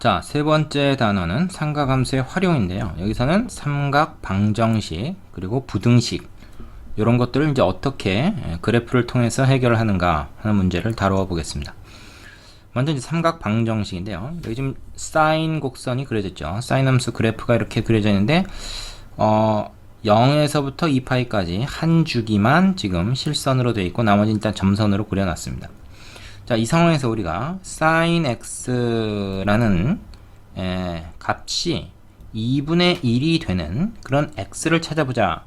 자, 세 번째 단어는 삼각함수의 활용인데요. 여기서는 삼각 방정식, 그리고 부등식, 이런 것들을 이제 어떻게 그래프를 통해서 해결하는가 하는 문제를 다루어 보겠습니다. 먼저 이제 삼각 방정식인데요. 여기 지금 사인 곡선이 그려졌죠. 사인 함수 그래프가 이렇게 그려져 있는데, 0에서부터 2파이까지 한 주기만 지금 실선으로 되어 있고, 나머지 일단 점선으로 그려놨습니다. 자, 이 상황에서 우리가 sin x라는 값이 2분의 1이 되는 그런 x를 찾아보자.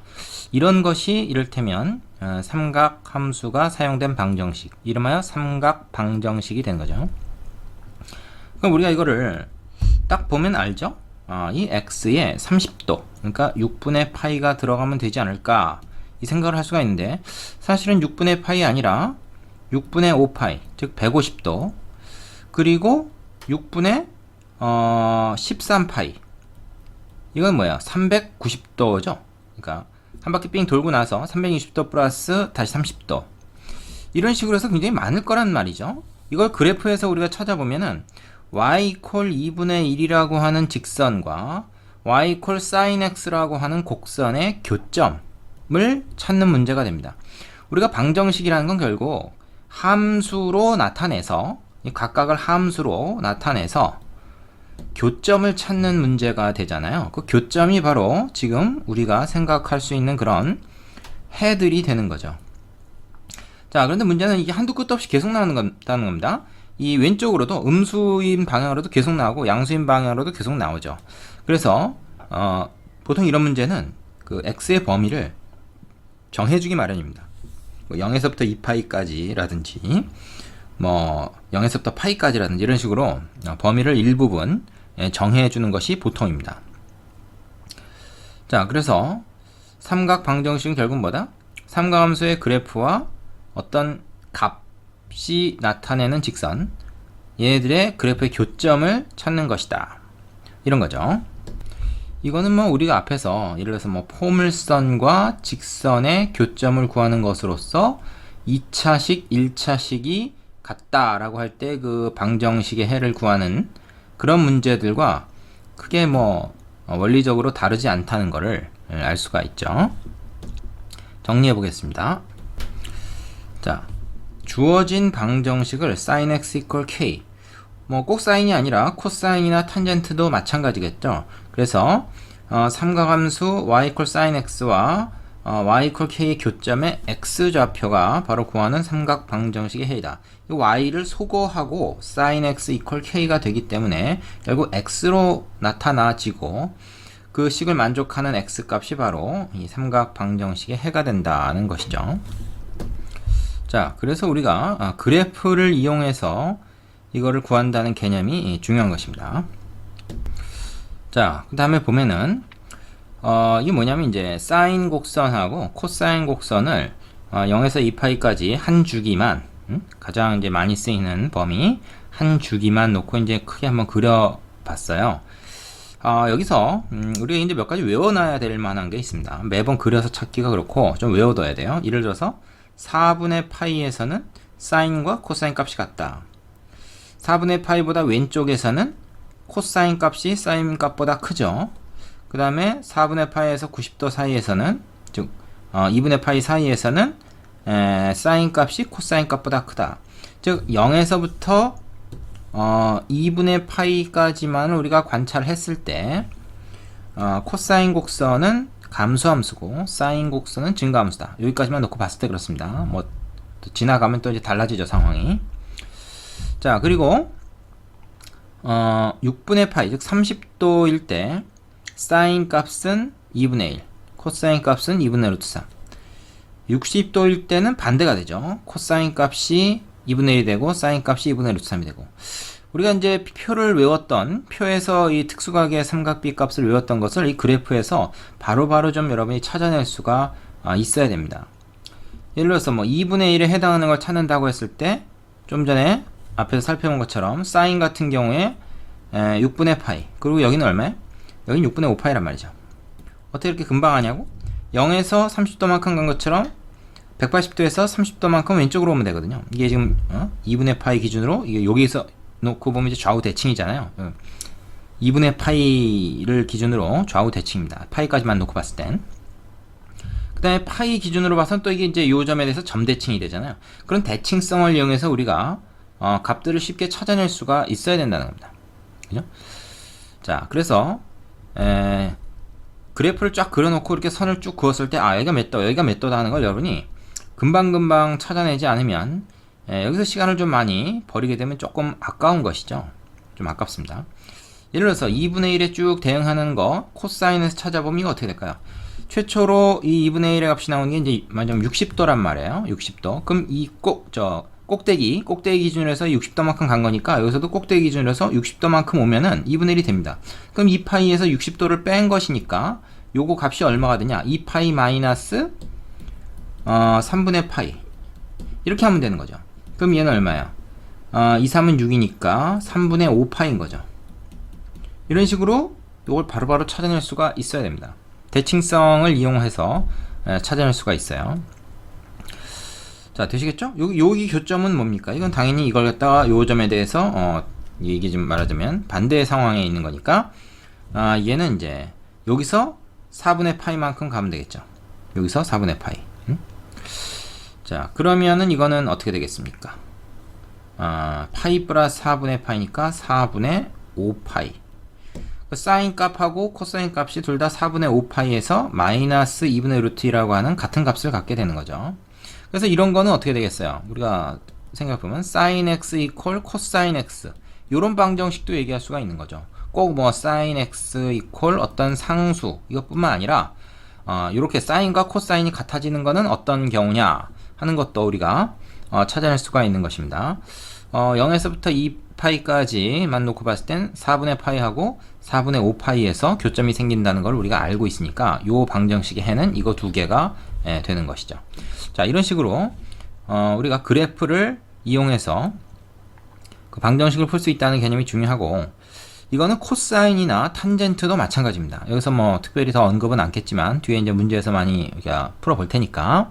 이런 것이 이를테면 삼각 함수가 사용된 방정식, 이름하여 삼각 방정식이 되는 거죠. 그럼 우리가 이거를 딱 보면 알죠? 이 x에 30도, 그러니까 6분의 파이가 들어가면 되지 않을까, 이 생각을 할 수가 있는데, 사실은 6분의 파이 아니라 6분의 5파이, 즉 150도, 그리고 6분의 13파이, 이건 뭐야? 390도죠. 그러니까 한 바퀴 삥 돌고 나서 360도 플러스 다시 30도, 이런 식으로 해서 굉장히 많을 거란 말이죠. 이걸 그래프에서 우리가 찾아보면은 y 이퀄 2분의 1이라고 하는 직선과 y 이퀄 sin x라고 하는 곡선의 교점을 찾는 문제가 됩니다. 우리가 방정식이라는 건 결국 함수로 나타내서, 각각을 함수로 나타내서 교점을 찾는 문제가 되잖아요. 그 교점이 바로 지금 우리가 생각할 수 있는 그런 해들이 되는 거죠. 자, 그런데 문제는 이게 한두 끝도 없이 계속 나온다는 겁니다. 이 왼쪽으로도 음수인 방향으로도 계속 나오고 양수인 방향으로도 계속 나오죠. 그래서 보통 이런 문제는 그 x의 범위를 정해주기 마련입니다. 뭐 0에서부터 2파이까지 라든지, 뭐 0에서부터 파이까지라든지, 이런 식으로 범위를 일부분 정해주는 것이 보통입니다. 자, 그래서 삼각 방정식은 결국 뭐다? 삼각함수의 그래프와 어떤 값이 나타내는 직선, 얘네들의 그래프의 교점을 찾는 것이다, 이런 거죠. 이거는 뭐 우리가 앞에서 예를 들어서 뭐 포물선과 직선의 교점을 구하는 것으로서 2차식, 1차식이 같다라고 할 때 그 방정식의 해를 구하는 그런 문제들과 크게 뭐 원리적으로 다르지 않다는 것을 알 수가 있죠. 정리해 보겠습니다. 자, 주어진 방정식을 sin x equal k, 뭐 꼭 사인이 아니라 코사인이나 탄젠트도 마찬가지겠죠. 그래서 삼각함수 y equal sin x와 y equal k의 교점의 x좌표가 바로 구하는 삼각 방정식의 해이다. 이 y를 소거하고 sin x equal k가 되기 때문에 결국 x로 나타나지고, 그 식을 만족하는 x 값이 바로 이 삼각 방정식의 해가 된다는 것이죠. 자, 그래서 우리가 그래프를 이용해서 이거를 구한다는 개념이 중요한 것입니다. 자, 그 다음에 보면은 이게 뭐냐면 이제 사인 곡선하고 코사인 곡선을 0에서 2파이까지 한 주기만, 가장 이제 많이 쓰이는 범위 한 주기만 놓고 이제 크게 한번 그려 봤어요. 여기서 우리가 이제 몇 가지 외워놔야 될 만한 게 있습니다. 매번 그려서 찾기가 그렇고 좀 외워둬야 돼요. 예를 들어서 4분의 파이에서는 사인과 코사인 값이 같다. 4분의 파이보다 왼쪽에서는 코사인 값이 사인 값보다 크죠. 그 다음에 4분의 파이에서 90도 사이에서는, 즉 2분의 파이 사이에서는 사인 값이 코사인 값보다 크다. 즉 0에서부터 2분의 파이까지만 우리가 관찰했을 때 코사인 곡선은 감소함수고 사인 곡선은 증가함수다. 여기까지만 놓고 봤을 때 그렇습니다. 뭐 지나가면 또 이제 달라지죠, 상황이. 자, 그리고 6분의 파이, 즉 30도일 때 사인 값은 2분의 1, 코사인 값은 2분의 루트 3. 60도일 때는 반대가 되죠. 코사인 값이 2분의 1이 되고 사인 값이 2분의 루트 3이 되고, 우리가 이제 표를 외웠던, 표에서 이 특수각의 삼각비 값을 외웠던 것을 이 그래프에서 바로바로 좀 여러분이 찾아낼 수가 있어야 됩니다. 예를 들어서 뭐 2분의 1에 해당하는 걸 찾는다고 했을 때, 좀 전에 앞에서 살펴본 것처럼 사인 같은 경우에 6분의 파이, 그리고 여기는 얼마예요? 여기는 6분의 5파이란 말이죠. 어떻게 이렇게 금방 하냐고? 0에서 30도만큼 간 것처럼 180도에서 30도만큼 왼쪽으로 오면 되거든요. 이게 지금 2분의 파이 기준으로, 이게 여기서 놓고 보면 이제 좌우 대칭이잖아요. 2분의 파이를 기준으로 좌우 대칭입니다. 파이까지만 놓고 봤을 땐. 그 다음에 파이 기준으로 봐서는 또 이게 이제 요 점에 대해서 점 대칭이 되잖아요. 그런 대칭성을 이용해서 우리가 값들을 쉽게 찾아낼 수가 있어야 된다는 겁니다. 그죠? 자, 그래서 그래프를 쫙 그려놓고 이렇게 선을 쭉 그었을 때 여기가 몇 도, 여기가 몇 도다 하는 걸 여러분이 금방금방 찾아내지 않으면 여기서 시간을 좀 많이 버리게 되면 조금 아까운 것이죠. 좀 아깝습니다. 예를 들어서 2분의 1에 쭉 대응하는 거 코사인에서 찾아보면 이거 어떻게 될까요? 최초로 이 2분의 1의 값이 나오는 게 이제 만약 60도란 말이에요. 60도. 그럼 이 꼭대기 기준으로 해서 60도만큼 간 거니까 여기서도 꼭대기 기준으로 해서 60도만큼 오면은 2분의 1이 됩니다. 그럼 2파이에서 60도를 뺀 것이니까 요거 값이 얼마가 되냐? 2파이 마이너스 3분의 파이 이렇게 하면 되는 거죠. 그럼 얘는 얼마야? 2, 3은 6이니까 3분의 5파인 거죠. 이런 식으로 이걸 바로바로 찾아낼 수가 있어야 됩니다. 대칭성을 이용해서 찾아낼 수가 있어요. 자, 되시겠죠? 여기 교점은 뭡니까? 이건 당연히 이걸 갖다가 요 점에 대해서 얘기 좀 말하자면 반대의 상황에 있는 거니까 얘는 이제 여기서 4분의 파이만큼 가면 되겠죠. 여기서 4분의 파이. 자, 그러면은 이거는 어떻게 되겠습니까? 파이 플러스 4분의 파이니까 4분의 5파이. 사인 값하고 코사인 값이 둘 다 4분의 5파이에서 마이너스 2분의 루트 2라고 하는 같은 값을 갖게 되는 거죠. 그래서 이런 거는 어떻게 되겠어요? 우리가 생각해보면 sin x 이퀄 코사인 x 요런 방정식도 얘기할 수가 있는 거죠. 꼭 뭐 sin x 이퀄 어떤 상수 이것뿐만 아니라 이렇게 사인과 코사인이 같아지는 거는 어떤 경우냐 하는 것도 우리가 찾아낼 수가 있는 것입니다. 0에서부터 2파이까지만 놓고 봤을 땐 4분의 파이하고 4분의 5파이에서 교점이 생긴다는 걸 우리가 알고 있으니까 요 방정식의 해는 이거 두 개가 되는 것이죠. 자, 이런 식으로 우리가 그래프를 이용해서 그 방정식을 풀 수 있다는 개념이 중요하고, 이거는 코사인이나 탄젠트도 마찬가지입니다. 여기서 뭐 특별히 더 언급은 않겠지만 뒤에 이제 문제에서 많이 풀어볼 테니까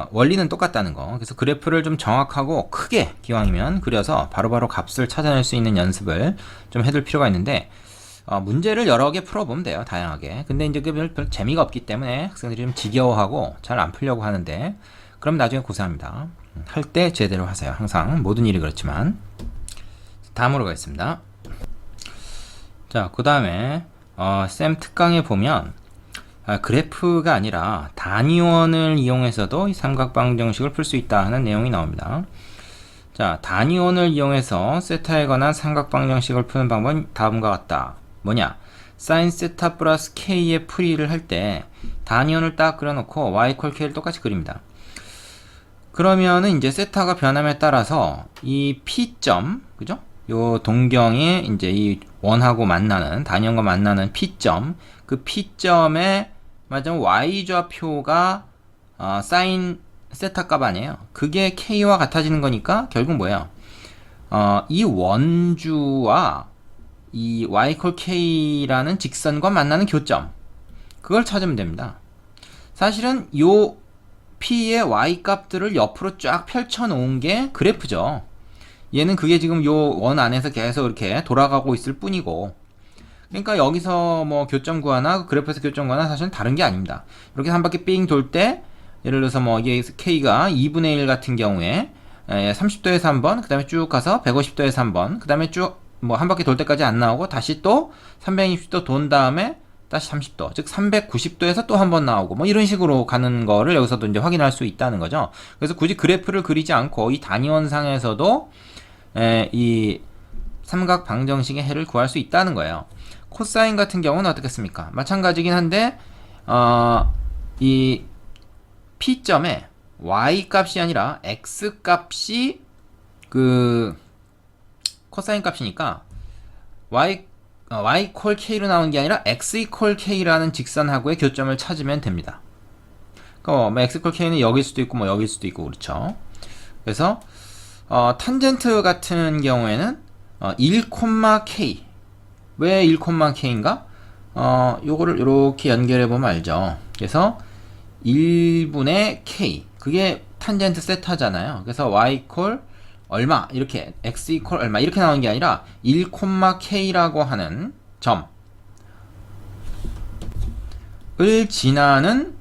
원리는 똑같다는 거. 그래서 그래프를 좀 정확하고 크게 기왕이면 그려서 바로바로 값을 찾아낼 수 있는 연습을 좀 해둘 필요가 있는데, 문제를 여러 개 풀어보면 돼요. 다양하게. 근데 이제 별 재미가 없기 때문에 학생들이 좀 지겨워하고 잘 안 풀려고 하는데, 그럼 나중에 고생합니다. 할 때 제대로 하세요. 항상 모든 일이 그렇지만. 다음으로 가겠습니다. 자, 그 다음에 쌤 특강에 보면 그래프가 아니라 단위원을 이용해서도 이 삼각방정식을 풀 수 있다 하는 내용이 나옵니다. 자, 단위원을 이용해서 세타에 관한 삼각방정식을 푸는 방법은 다음과 같다. 뭐냐? sin 세타 플러스 k의 풀이를 할 때 단위원을 딱 그려놓고 y 이퀄 k를 똑같이 그립니다. 그러면은 이제 세타가 변함에 따라서 이 P점, 그죠? 요 동경에 이제 이 원하고 만나는, 단위원과 만나는 P점, 그 P점에 맞으면 y좌표가 사인 세타 값 아니에요. 그게 k와 같아지는 거니까 결국 뭐예요? 이 원주와 이 y 이퀄 k라는 직선과 만나는 교점, 그걸 찾으면 됩니다. 사실은 요 P의 Y 값들을 옆으로 쫙 펼쳐 놓은 게 그래프죠. 얘는 그게 지금 요 원 안에서 계속 이렇게 돌아가고 있을 뿐이고, 그러니까 여기서 뭐 교점 구하나 그래프에서 교점 구하나 사실은 다른 게 아닙니다. 이렇게 한 바퀴 삥 돌 때, 예를 들어서 뭐 이게 K가 2분의 1 같은 경우에 30도에서 한 번, 그 다음에 쭉 가서 150도에서 한 번, 그 다음에 쭉 뭐 한 바퀴 돌 때까지 안 나오고 다시 또 360도 돈 다음에 다시 30도, 즉 390도에서 또 한 번 나오고 뭐 이런 식으로 가는 거를 여기서도 이제 확인할 수 있다는 거죠. 그래서 굳이 그래프를 그리지 않고 이 단위원상에서도 이 삼각 방정식의 해를 구할 수 있다는 거예요. 코사인 같은 경우는 어떻겠습니까? 마찬가지긴 한데 이 P점에 Y 값이 아니라 X 값이 그 코사인 값이니까 y 이퀄 k로 나온 게 아니라 x 이퀄 k라는 직선하고의 교점을 찾으면 됩니다. 그러니까 뭐 x 이퀄 k는 여길 수도 있고 뭐 여길 수도 있고 그렇죠. 그래서 탄젠트 같은 경우에는 1, k. 왜 1, k인가? 요거를 이렇게 연결해 보면 알죠. 그래서 1분의 k, 그게 탄젠트 세타잖아요. 그래서 y 이퀄 얼마 이렇게 x 이퀄 얼마 이렇게 나오는 게 아니라 1,k라고 하는 점을 지나는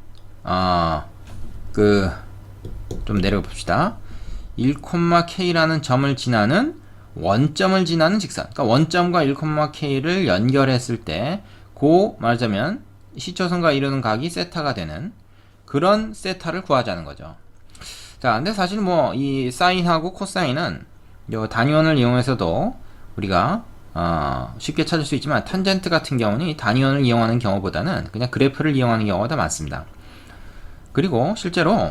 좀 내려가 봅시다. 1,k라는 점을 지나는 원점을 지나는 직선. 그러니까 원점과 1,k를 연결했을 때 말하자면 시초선과 이루는 각이 세타가 되는 그런 세타를 구하자는 거죠. 자, 근데 사실 뭐 이 사인하고 코사인은 요 단위원을 이용해서도 우리가 쉽게 찾을 수 있지만 탄젠트 같은 경우는 이 단위원을 이용하는 경우보다는 그냥 그래프를 이용하는 경우가 더 많습니다. 그리고 실제로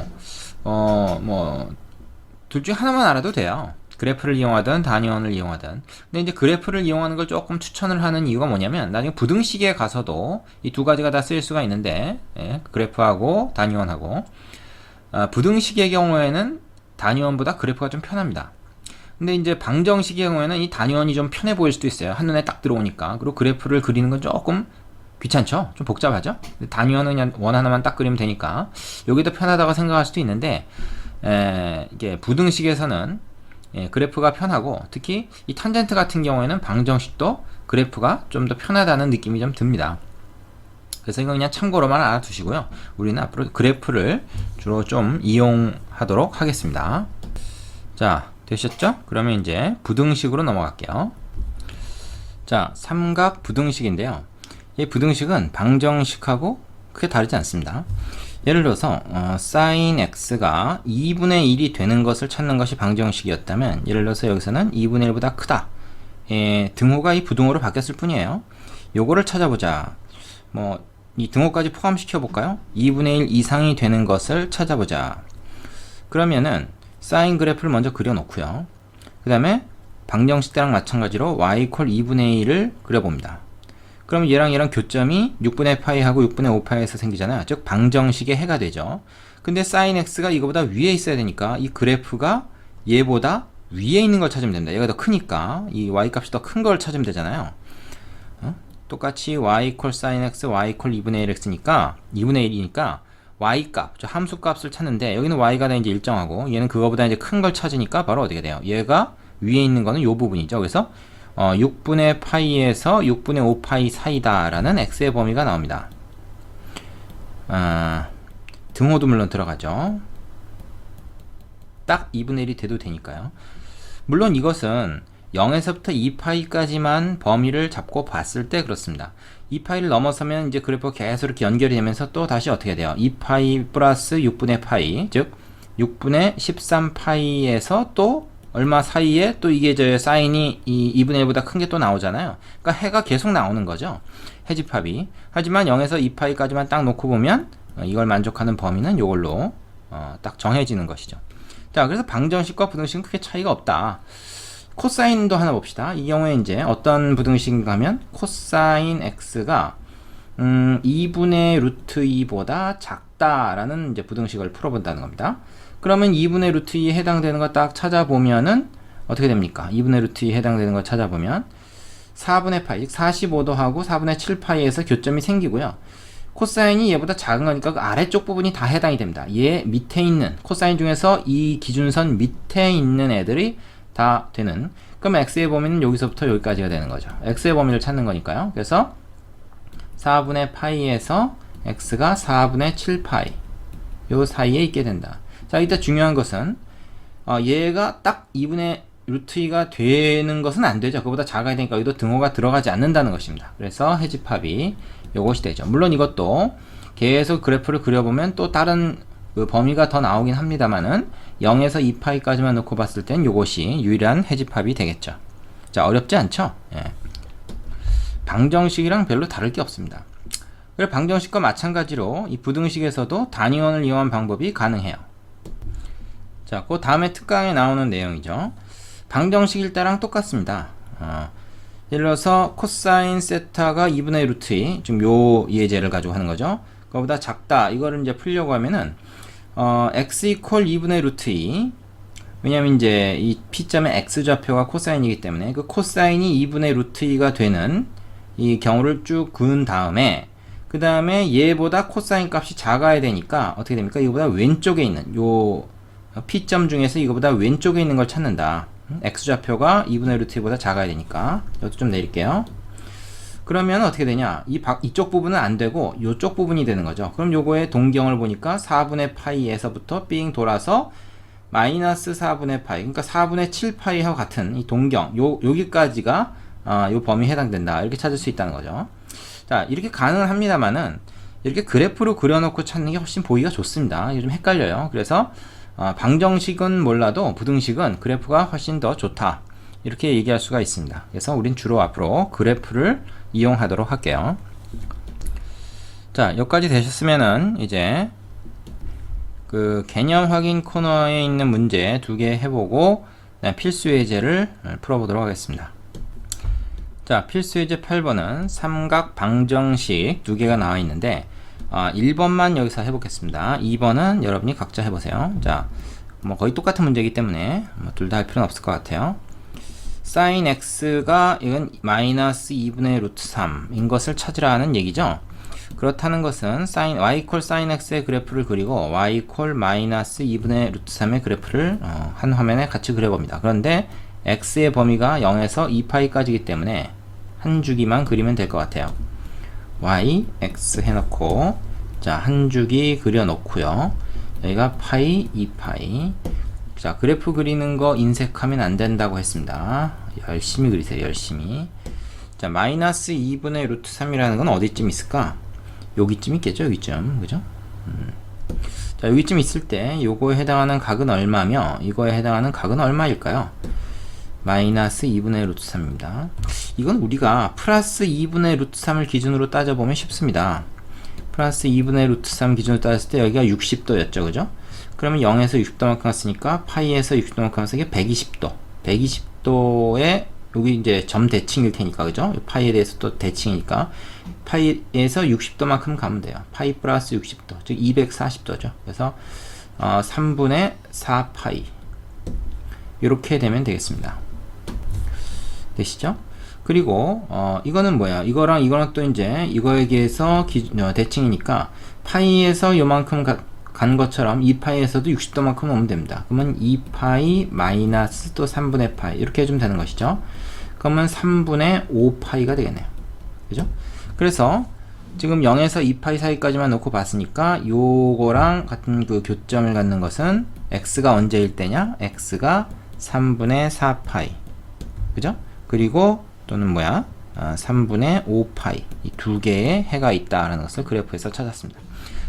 뭐 둘 중 하나만 알아도 돼요. 그래프를 이용하든 단위원을 이용하든. 근데 이제 그래프를 이용하는 걸 조금 추천을 하는 이유가 뭐냐면 나중에 부등식에 가서도 이 두 가지가 다 쓰일 수가 있는데, 그래프하고 단위원하고 부등식의 경우에는 단위원보다 그래프가 좀 편합니다. 근데 이제 방정식의 경우에는 이 단위원이 좀 편해 보일 수도 있어요. 한눈에 딱 들어오니까. 그리고 그래프를 그리는 건 조금 귀찮죠? 좀 복잡하죠? 단위원은 그냥 원 하나만 딱 그리면 되니까 여기 더 편하다고 생각할 수도 있는데 이게 부등식에서는 그래프가 편하고 특히 이 탄젠트 같은 경우에는 방정식도 그래프가 좀 더 편하다는 느낌이 좀 듭니다. 그래서 이거 그냥 참고로만 알아두시고요. 우리는 앞으로 그래프를 주로 좀 이용하도록 하겠습니다. 자, 되셨죠? 그러면 이제 부등식으로 넘어갈게요. 자, 삼각 부등식인데요. 이 부등식은 방정식하고 크게 다르지 않습니다. 예를 들어서 sin x가 2분의 1이 되는 것을 찾는 것이 방정식이었다면 예를 들어서 여기서는 2분의 1보다 크다. 등호가 이 부등호로 바뀌었을 뿐이에요. 요거를 찾아보자. 뭐 이 등호까지 포함시켜 볼까요? 2분의 1 이상이 되는 것을 찾아보자. 그러면은 사인 그래프를 먼저 그려놓고요. 그 다음에 방정식 때랑 마찬가지로 y 이퀄 2분의 1을 그려봅니다. 그럼 얘랑 교점이 6분의 파이하고 6분의 5파이에서 생기잖아요. 즉 방정식의 해가 되죠. 근데 sin x가 이거보다 위에 있어야 되니까 이 그래프가 얘보다 위에 있는 걸 찾으면 됩니다. 얘가 더 크니까 이 y 값이 더 큰 걸 찾으면 되잖아요. 똑같이 y 이퀄 sin x, y 이퀄 2분의 1x니까 2분의 1이니까 y 값, 저 함수 값을 찾는데 여기는 y가 다 이제 일정하고 얘는 그거보다 이제 큰 걸 찾으니까 바로 어떻게 돼요? 얘가 위에 있는 거는 요 부분이죠. 그래서 6분의 파이에서 6분의 5파이 사이다라는 x의 범위가 나옵니다. 등호도 물론 들어가죠. 딱 2분의 1이 돼도 되니까요. 물론 이것은 0에서부터 2파이까지만 범위를 잡고 봤을 때 그렇습니다. 2파이를 넘어서면 이제 그래프가 계속 이렇게 연결이 되면서 또 다시 어떻게 돼요? 2파이 플러스 6분의 파이, 즉 6분의 13파이에서 또 얼마 사이에 또 이게 저 사인이 이 2분의 1보다 큰 게 또 나오잖아요. 그러니까 해가 계속 나오는 거죠. 해집합이. 하지만 0에서 2파이까지만 딱 놓고 보면 이걸 만족하는 범위는 이걸로 딱 정해지는 것이죠. 자, 그래서 방정식과 부등식은 크게 차이가 없다. 코사인도 하나 봅시다. 이 경우에 이제 어떤 부등식인가 하면 코사인 x가 2분의 루트 2보다 작다라는 이제 부등식을 풀어본다는 겁니다. 그러면 2분의 루트 2에 해당되는 거 딱 찾아보면은 어떻게 됩니까? 2분의 루트 2에 해당되는 거 찾아보면 4분의 파이, 즉 45도하고 4분의 7파이에서 교점이 생기고요. 코사인이 얘보다 작은 거니까 그 아래쪽 부분이 다 해당이 됩니다. 얘 밑에 있는 코사인 중에서 이 기준선 밑에 있는 애들이 다 되는. 그럼 x의 범위는 여기서부터 여기까지가 되는 거죠. x의 범위를 찾는 거니까요. 그래서 4분의 파이에서 x가 4분의 7파이 요 사이에 있게 된다. 자, 이때 중요한 것은 얘가 딱 2분의 루트 2가 되는 것은 안 되죠. 그보다 작아야 되니까 여기도 등호가 들어가지 않는다는 것입니다. 그래서 해집합이 요것이 되죠. 물론 이것도 계속 그래프를 그려보면 또 다른 그 범위가 더 나오긴 합니다만은 0에서 2파이까지만 놓고 봤을 땐 요것이 유일한 해집합이 되겠죠. 자, 어렵지 않죠? 예. 방정식이랑 별로 다를 게 없습니다. 그리고 방정식과 마찬가지로 이 부등식에서도 단위원을 이용한 방법이 가능해요. 자, 그 다음에 특강에 나오는 내용이죠. 방정식일 때랑 똑같습니다. 예를 들어서 코사인 세타가 2분의 루트 2, 지금 요 예제를 가지고 하는 거죠. 그거보다 작다. 이거를 이제 풀려고 하면은 x 이퀄 2분의 루트 2. 왜냐면 이제 이 P점의 x좌표가 코사인이기 때문에 그 코사인이 2분의 루트 2가 되는 이 경우를 쭉 그은 다음에 그 다음에 얘보다 코사인 값이 작아야 되니까 어떻게 됩니까? 이거보다 왼쪽에 있는 요 P점 중에서 이거보다 왼쪽에 있는 걸 찾는다. x좌표가 2분의 루트 2보다 작아야 되니까 이것도 좀 내릴게요. 그러면 어떻게 되냐, 이쪽 부분은 안 되고 이쪽 부분이 되는 거죠. 그럼 요거의 동경을 보니까 4분의 파이에서부터 삥 돌아서 마이너스 4분의 파이, 그러니까 4분의 7 파이하고 같은 이 동경, 여기까지가 요 범위에 해당된다, 이렇게 찾을 수 있다는 거죠. 자, 이렇게 가능은 합니다만은 이렇게 그래프로 그려놓고 찾는 게 훨씬 보기가 좋습니다. 이게 좀 헷갈려요. 그래서 방정식은 몰라도 부등식은 그래프가 훨씬 더 좋다, 이렇게 얘기할 수가 있습니다. 그래서 우린 주로 앞으로 그래프를 이용하도록 할게요. 자, 여기까지 되셨으면은 이제 그 개념 확인 코너에 있는 문제 2개 해보고 필수 예제를 풀어보도록 하겠습니다. 자, 필수 예제 8번은 삼각 방정식 2개가 나와 있는데 1번만 여기서 해보겠습니다. 2번은 여러분이 각자 해보세요. 자, 뭐 거의 똑같은 문제이기 때문에 둘 다 할 필요는 없을 것 같아요. sin x가 이건 마이너스 2분의 루트 3인 것을 찾으라는 얘기죠. 그렇다는 것은 y 콜 sin x의 그래프를 그리고 y 콜 마이너스 2분의 루트 3의 그래프를 한 화면에 같이 그려봅니다. 그런데 x의 범위가 0에서 2파이까지이기 때문에 한 주기만 그리면 될 것 같아요. y, x 해놓고, 자, 한 주기 그려놓고요. 여기가 파이, 2파이. 자, 그래프 그리는 거 인색하면 안 된다고 했습니다. 열심히 그리세요, 열심히. 자, 마이너스 2분의 루트 3이라는 건 어디쯤 있을까? 여기쯤 있겠죠, 여기쯤. 그죠? 자, 여기쯤 있을 때 요거에 해당하는 각은 얼마며 이거에 해당하는 각은 얼마일까요? 마이너스 2분의 루트 3입니다. 이건 우리가 플러스 2분의 루트 3을 기준으로 따져보면 쉽습니다. 플러스 2분의 루트 3 기준으로 따졌을 때 여기가 60도였죠, 그죠? 그러면 0에서 60도만큼 왔으니까 파이에서 60도만큼 왔으니까 120도. 120도에 여기 이제 점 대칭일 테니까, 그죠? 파이에 대해서 또 대칭이니까 파이에서 60도만큼 가면 돼요. 파이 플러스 60도, 즉 240도죠. 그래서 3분의 4파이 이렇게 되면 되겠습니다. 되시죠? 그리고 이거는 뭐야? 이거랑 이거랑 또 이제 이거에 비해서 대칭이니까 파이에서 요만큼 간 것처럼 2파이에서도 60도만큼 오면 됩니다. 그러면 2파이 마이너스 또 3분의 파이 이렇게 해주면 되는 것이죠. 그러면 3분의 5파이가 되겠네요. 그죠? 그래서 지금 0에서 2파이 사이까지만 놓고 봤으니까 요거랑 같은 그 교점을 갖는 것은 x가 언제일 때냐? x가 3분의 4파이. 그죠? 그리고 또는 뭐야? 3분의 5파이. 이 두 개의 해가 있다라는 것을 그래프에서 찾았습니다.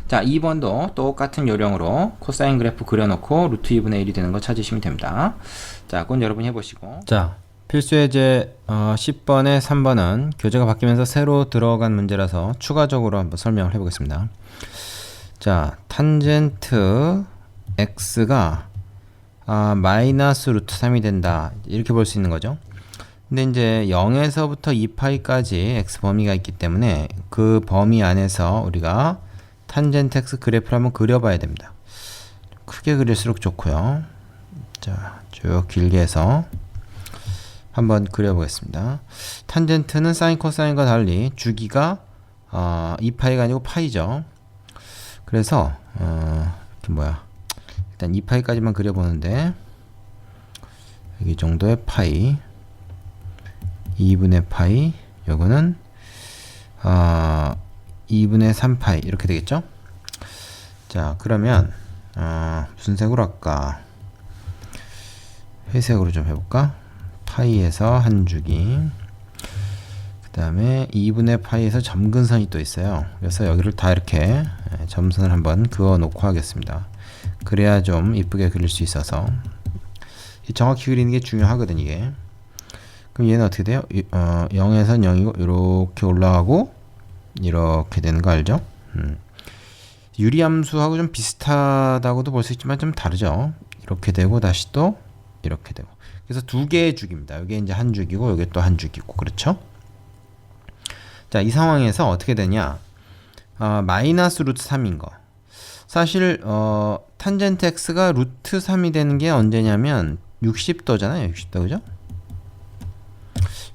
자, 2번도 똑같은 요령으로 코사인 그래프 그려놓고 루트 2분의 1이 되는 거 찾으시면 됩니다. 자, 그건 여러분이 해보시고. 자, 필수 예제 10번에 3번은 교재가 바뀌면서 새로 들어간 문제라서 추가적으로 한번 설명을 해보겠습니다. 자, 탄젠트 x가 마이너스 루트 3이 된다, 이렇게 볼 수 있는 거죠. 근데 이제 0에서부터 2파이까지 x 범위가 있기 때문에 그 범위 안에서 우리가 탄젠트 x 그래프를 한번 그려봐야 됩니다. 크게 그릴수록 좋고요. 자, 쭉 길게 해서 한번 그려보겠습니다. 탄젠트는 사인 코사인과 달리 주기가 2파이가 아니고 파이죠. 그래서 이렇게 뭐야, 일단 2파이까지만 그려보는데 여기 정도의 파이, 2분의 파이, 요거는 2분의 3파이 이렇게 되겠죠. 자, 그러면 무슨 색으로 할까? 회색으로 좀 해볼까? 파이에서 한 주기, 그 다음에 2분의 파이에서 점근선이 또 있어요. 그래서 여기를 다 이렇게 점선을 한번 그어 놓고 하겠습니다. 그래야 좀 이쁘게 그릴 수 있어서. 정확히 그리는 게 중요하거든, 이게. 그럼 얘는 어떻게 돼요? 0에선 0이고 이렇게 올라가고 이렇게 되는 거 알죠? 유리함수하고 좀 비슷하다고도 볼 수 있지만 좀 다르죠. 이렇게 되고 다시 또 이렇게 되고. 그래서 두 개의 주기입니다. 여기 이제 한 주기고 여기 또 한 주기고, 그렇죠? 자, 이 상황에서 어떻게 되냐? 마이너스 루트 3인 거. 사실 탄젠트 x가 루트 3이 되는 게 언제냐면 60도잖아요. 60도, 그죠?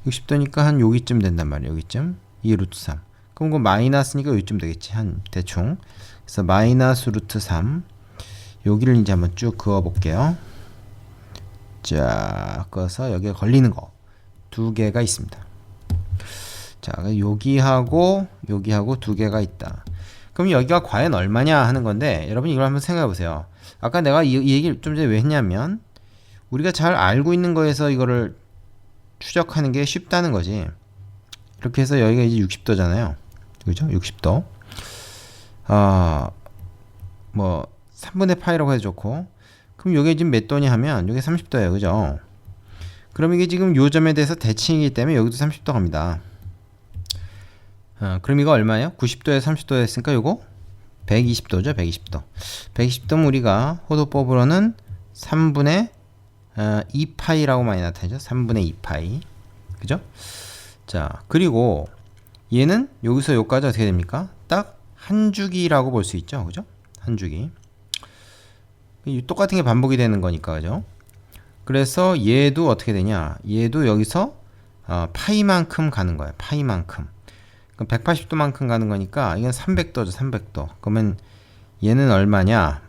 60도니까 한 여기쯤 된단 말이에요. 여기쯤. 이 루트 3. 그럼 그 마이너스니까 여기쯤 되겠지. 한 대충. 그래서 마이너스 루트 3. 여기를 이제 한번 쭉 그어 볼게요. 쫙 꺼서 여기에 걸리는 거 두 개가 있습니다. 자, 여기하고 여기하고 두 개가 있다. 그럼 여기가 과연 얼마냐 하는 건데, 여러분 이걸 한번 생각해 보세요. 아까 내가 이 얘기를 좀 전에 왜 했냐면, 우리가 잘 알고 있는 거에서 이거를 추적하는 게 쉽다는 거지. 이렇게 해서 여기가 이제 60도잖아요. 그죠? 60도. 뭐 3분의 파이라고 해도 좋고. 그럼 요게 지금 몇 도냐 하면 요게 30도예요. 그죠? 그럼 이게 지금 요 점에 대해서 대칭이기 때문에 여기도 30도 갑니다. 그럼 이거 얼마예요? 90도에 30도 했으니까 요거 120도죠. 120도. 120도면 우리가 호도법으로는 3분의 2파이라고 많이 나타나죠. 3분의 2파이. 그죠? 자, 그리고 얘는 여기서 여기까지 어떻게 됩니까? 딱 한 주기라고 볼 수 있죠. 그죠? 한 주기. 똑같은 게 반복이 되는 거니까. 그죠? 그래서 얘도 어떻게 되냐? 얘도 여기서 파이만큼 가는 거예요. 파이만큼. 그럼 180도만큼 가는 거니까 이건 300도죠. 300도. 그러면 얘는 얼마냐?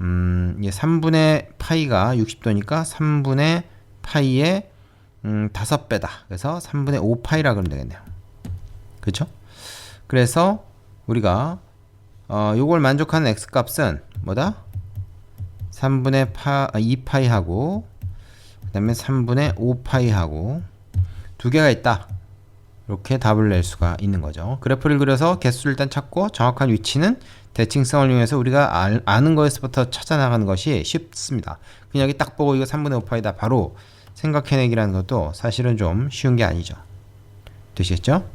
얘 3분의 파이가 60도니까 3분의 파이의 5배다. 그래서 3분의 5파이라 그러면 되겠네요. 그렇죠? 그래서 우리가 요걸 만족하는 x 값은 뭐다? 3분의 2파이하고 그 다음에 3분의 5파이하고 두 개가 있다. 이렇게 답을 낼 수가 있는 거죠. 그래프를 그려서 개수를 일단 찾고 정확한 위치는 대칭성을 이용해서 우리가 아는 거에서부터 찾아나가는 것이 쉽습니다. 그냥 여기 딱 보고 이거 3분의 5파이다 바로 생각해내기라는 것도 사실은 좀 쉬운 게 아니죠. 되시겠죠?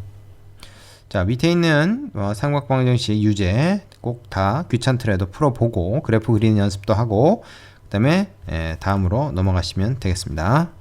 자, 밑에 있는 삼각방정식 유제 꼭 다 귀찮더라도 풀어보고 그래프 그리는 연습도 하고 그 다음에 다음으로 넘어가시면 되겠습니다.